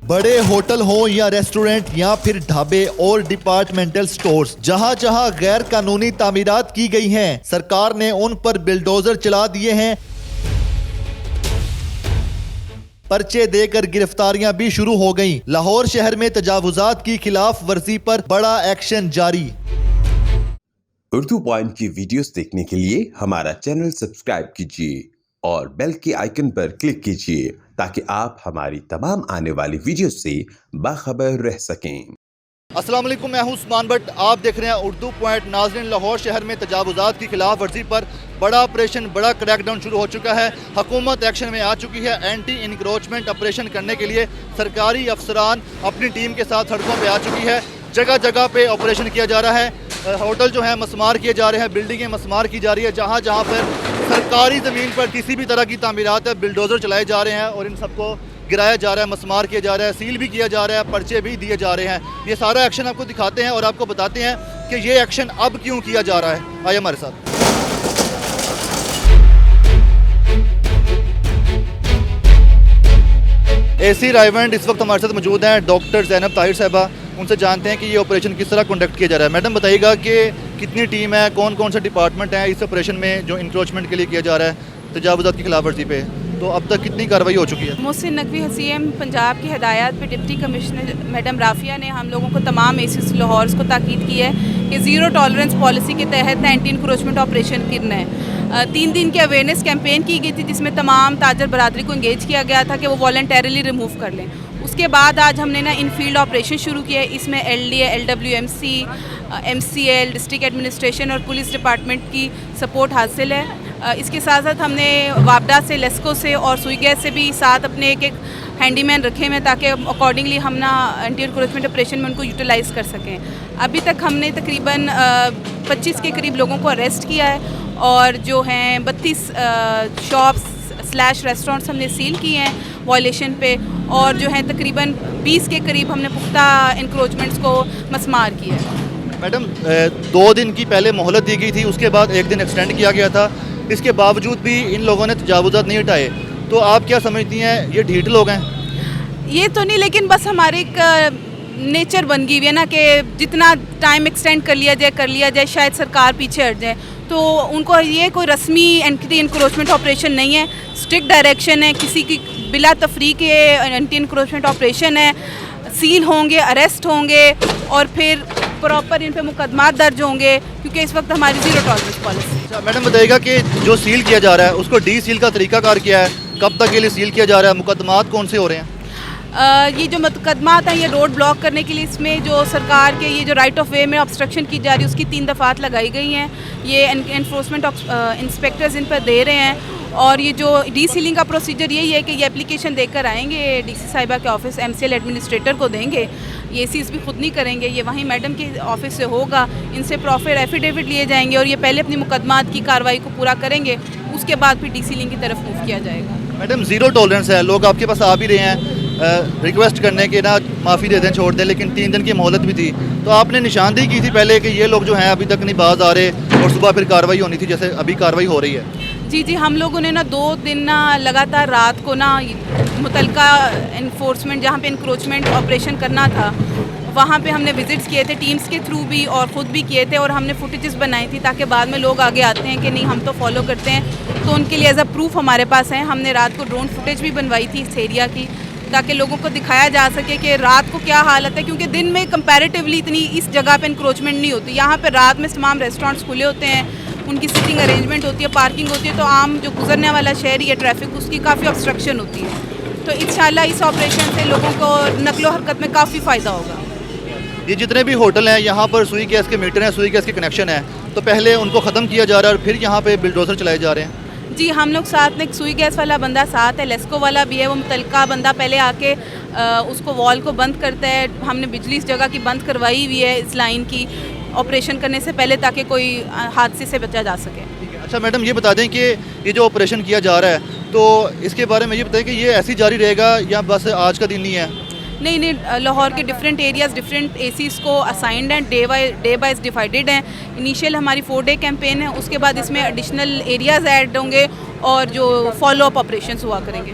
बड़े होटल हो या रेस्टोरेंट या फिर ढाबे और डिपार्टमेंटल स्टोर्स, जहां जहां गैर कानूनी तामीरात की गई हैं, सरकार ने उन पर बिल्डोजर चला दिए हैं। पर्चे देकर गिरफ्तारियां भी शुरू हो गईं। लाहौर शहर में तजावुजात की खिलाफ वर्जी पर बड़ा एक्शन जारी। उर्दू पॉइंट की वीडियोस देखने के लिए हमारा चैनल सब्सक्राइब कीजिए और बेल के आइकन पर क्लिक कीजिए ताकि आप हमारी तमाम आने वाली वीडियो से बाखबर रह सकें। अस्सलाम वालेकुम, मैं हूं उस्मान भट्ट। आप देख रहे हैं उर्दू पॉइंट। नाज़रीन, लाहौर शहर में तजावुजात की खिलाफ वर्जी पर बड़ा ऑपरेशन, बड़ा क्रैकडाउन शुरू हो चुका है। हुकूमत एक्शन में आ चुकी है। एंटी इंक्रोचमेंट ऑपरेशन करने के लिए सरकारी अफसरान अपनी टीम के साथ सड़कों पर आ चुकी है। जगह जगह पे ऑपरेशन किया जा रहा है। होटल जो है मस्मार किए जा रहे हैं, बिल्डिंगें मस्मार की जा रही है। जहाँ जहाँ पर सरकारी ज़मीन पर किसी भी तरह की तामीरात है, बिल्डोज़र चलाए जा रहे हैं और इन सबको गिराया जा रहा है, मस्मार किया जा रहा है, सील भी किया जा रहा है, पर्चे भी दिए जा रहे हैं। ये सारा एक्शन आपको दिखाते हैं और आपको बताते हैं कि ये एक्शन अब क्यों किया जा रहा है। आइए हमारे साथ। एसी रायवंड इस वक्त हमारे साथ मौजूद हैं, डॉक्टर ज़ैनब ताहिर साहिबा। उनसे जानते हैं कि ये ऑपरेशन किस तरह कंडक्ट किया जा रहा है। मैडम, बताइएगा कि कितनी टीम है, कौन कौन से डिपार्टमेंट हैं इस ऑपरेशन में जो इंक्रोचमेंट के लिए किया जा रहा है, तजावुजात की खिलाफ वर्जी पे, तो अब तक कितनी कार्रवाई हो चुकी है? मोहसिन नकवी हसीम पंजाब की हिदायत पे डिप्टी कमिश्नर मैडम राफिया ने हम लोगों को तमाम एसीस लाहौर को ताकीद की है कि ज़ीरो टॉलरेंस पॉलिसी के तहत एंटी इंक्रोचमेंट ऑपरेशन करना है। 3 दिन की अवेयरनेस कैंपेन की गई थी जिसमें तमाम ताजर बरादरी को इंगेज किया गया था कि वो वॉलंटरली रिमूव कर लें। उसके बाद आज हमने ना इन फील्ड ऑपरेशन शुरू किया है। इसमें LDA, LWMC, MCL, district administration और पुलिस डिपार्टमेंट की सपोर्ट हासिल है। इसके साथ साथ हमने वापडा से, लेस्को से और सुई गैस से भी साथ अपने एक हैंडीमैन रखे हुए ताकि अकॉर्डिंगली हम ना एंटी इंक्रोचमेंट ऑपरेशन में उनको यूटिलाइज़ कर सकें। अभी तक हमने तकरीबन 25 के करीब लोगों को अरेस्ट किया है और जो हैं 32 शॉप्स / रेस्टोरेंट्स हमने सील किए हैं वायलेशन पे, और जो है तकरीबन 20 के करीब हमने पुख्ता इंक्रोचमेंट्स को मस्मार किया है। मैडम, 2 दिन की पहले मोहलत दी गई थी, उसके बाद 1 दिन एक्सटेंड किया गया था। इसके बावजूद भी इन लोगों ने तजावुजात नहीं हटाए, तो आप क्या समझती हैं, ये ढीठ लोग हैं? ये तो नहीं, लेकिन बस हमारे एक नेचर बन गई हुई है ना कि जितना टाइम एक्सटेंड कर लिया जाए शायद सरकार पीछे हट जाए। तो उनको ये कोई रस्मी एंटी इंक्रोचमेंट ऑपरेशन नहीं है, स्ट्रिक्ट डायरेक्शन है, किसी की बिला तफरीक के एंटी इंक्रोचमेंट ऑपरेशन है। सील होंगे, अरेस्ट होंगे और फिर प्रॉपर इन पे मुकदमा दर्ज होंगे, क्योंकि इस वक्त हमारी ज़ीरो टॉलरेंस पॉलिसी। अच्छा मैडम, बताइएगा कि जो सील किया जा रहा है उसको डी सील का तरीकाकार क्या है, कब तक के लिए सील किया जा रहा है, मुकदमात कौन से हो रहे हैं? ये जो मुकदमात हैं ये रोड ब्लॉक करने के लिए, इसमें जो सरकार के ये जो राइट ऑफ वे में ऑब्स्ट्रक्शन की जा रही है उसकी 3 दफ़ात लगाई गई हैं। ये एनफोर्समेंट इंस्पेक्टर्स इन पर दे रहे हैं। और ये जो डी सीलिंग का प्रोसीजर यही है कि ये एप्लीकेशन देकर आएंगे DC साहिबा के ऑफिस, MCL एडमिनिस्ट्रेटर को देंगे। ये एसीज भी खुद नहीं करेंगे, ये वहीं मैडम के ऑफिस से होगा। इनसे प्रॉपर एफिडेविट लिए जाएंगे और ये पहले अपनी मुकदमात की कार्रवाई को पूरा करेंगे, उसके बाद फिर डी सीलिंग की तरफ मूव किया जाएगा। मैडम, ज़ीरो टॉलरेंस है, लोग आपके पास आ भी रहे हैं रिक्वेस्ट करने के ना माफ़ी दे दें, छोड़ दें, लेकिन 3 दिन की मोहलत भी थी। तो आपने निशानदेही की थी पहले कि ये लोग जो हैं अभी तक नहीं बाज आ रहे और सुबह फिर कार्रवाई होनी थी, जैसे अभी कार्रवाई हो रही है? जी, हम लोगों ने ना 2 दिन ना लगातार रात को ना मुतलका इन्फोर्समेंट जहाँ पे इंक्रोचमेंट ऑपरेशन करना था वहाँ पे हमने विजिट्स किए थे, टीम्स के थ्रू भी और ख़ुद भी किए थे, और हमने फुटेजेस बनाई थी ताकि बाद में लोग आगे आते हैं कि नहीं हम तो फॉलो करते हैं, तो उनके लिए एज अ प्रूफ हमारे पास है। हमने रात को ड्रोन फुटेज भी बनवाई थी इस एरिया की ताकि लोगों को दिखाया जा सके कि रात को क्या हालत है, क्योंकि दिन में कंपैरेटिवली इतनी इस जगह पे इंक्रोचमेंट नहीं होती। यहाँ पे रात में तमाम रेस्टोरेंट्स खुले होते हैं, उनकी सिटिंग अरेंजमेंट होती है, पार्किंग होती है, तो आम जो गुजरने वाला शहरी है ट्रैफिक, उसकी काफ़ी ऑब्स्ट्रक्शन होती है। तो इंशाल्लाह इस ऑपरेशन से लोगों को नकलो हरकत में काफ़ी फ़ायदा होगा। ये जितने भी होटल हैं यहाँ पर सुई गैस के मीटर हैं, सुई गैस के कनेक्शन है, तो पहले उनको ख़त्म किया जा रहा है और फिर यहाँ पे बिल्डोजर चलाए जा रहे हैं? जी, हम लोग साथ में एक सुई गैस वाला बंदा साथ है, लेस्को वाला भी है। वो मुतलका बंदा पहले आके उसको वॉल को बंद करता है। हमने बिजली इस जगह की बंद करवाई हुई है इस लाइन की ऑपरेशन करने से पहले, ताकि कोई हादसे से बचा जा सके। ठीक है। अच्छा मैडम, ये बता दें कि ये जो ऑपरेशन किया जा रहा है तो इसके बारे में ये बताएं कि ये ऐसी जारी रहेगा या बस आज का दिन नहीं है? नहीं, लाहौर के डिफरेंट एरियाज़ डिफरेंट एसीज़ को असाइंड हैं, डे वाइज डिवाइडेड हैं। इनिशियल हमारी 4 डे कैंपेन है, उसके बाद इसमें एडिशनल एरियाज़ ऐड होंगे और जो फॉलो अप ऑपरेशंस हुआ करेंगे।